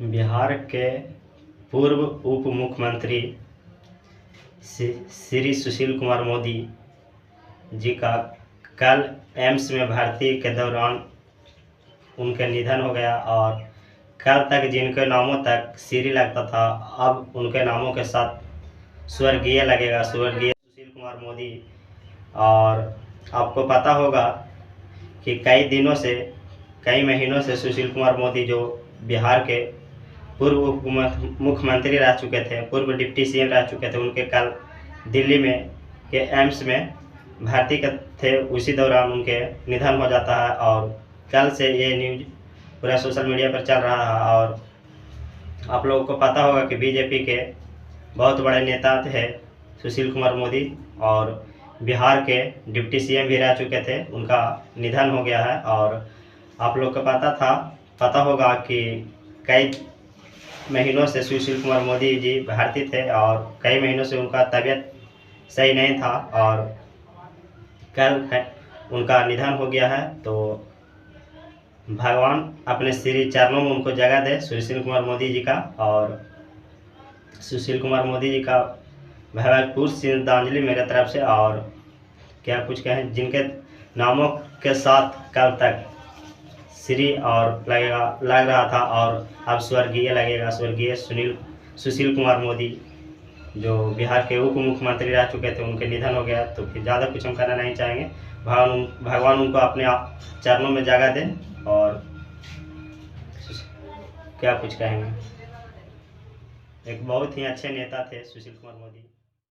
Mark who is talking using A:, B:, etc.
A: बिहार के पूर्व उप मुख्यमंत्री श्री सुशील कुमार मोदी जी का कल एम्स में भर्ती के दौरान उनका निधन हो गया और कल तक जिनके नामों तक श्री लगता था अब उनके नामों के साथ स्वर्गीय लगेगा, स्वर्गीय सुशील कुमार मोदी। और आपको पता होगा कि कई महीनों से सुशील कुमार मोदी जो बिहार के पूर्व उप मुख्यमंत्री रह चुके थे, पूर्व डिप्टी सीएम रह चुके थे, उनके कल दिल्ली में के एम्स में भर्ती थे, उसी दौरान उनके निधन हो जाता है। और कल से ये न्यूज पूरा सोशल मीडिया पर चल रहा है। और आप लोगों को पता होगा कि बीजेपी के बहुत बड़े नेता थे सुशील कुमार मोदी और बिहार के डिप्टी सीएम भी रह चुके थे, उनका निधन हो गया है। और आप लोग को पता होगा कि कई महीनों से सुशील कुमार मोदी जी भर्ती थे और कई महीनों से उनका तबीयत सही नहीं था और कल उनका निधन हो गया है। तो भगवान अपने श्री चरणों में उनको जगह दे सुशील कुमार मोदी जी का। और सुशील कुमार मोदी जी का भावपूर्ण श्रद्धांजलि मेरे तरफ से। और क्या कुछ कहें, जिनके नामों के साथ कल तक श्री और लग रहा था और अब स्वर्गीय लगेगा, स्वर्गीय सुशील कुमार मोदी जो बिहार के उप मुख्यमंत्री रह चुके थे, उनके निधन हो गया। तो फिर ज़्यादा कुछ हम करना नहीं चाहेंगे। भगवान उनको अपने चरणों में जगह दें। और क्या कुछ कहेंगे, एक बहुत ही अच्छे नेता थे सुशील कुमार मोदी।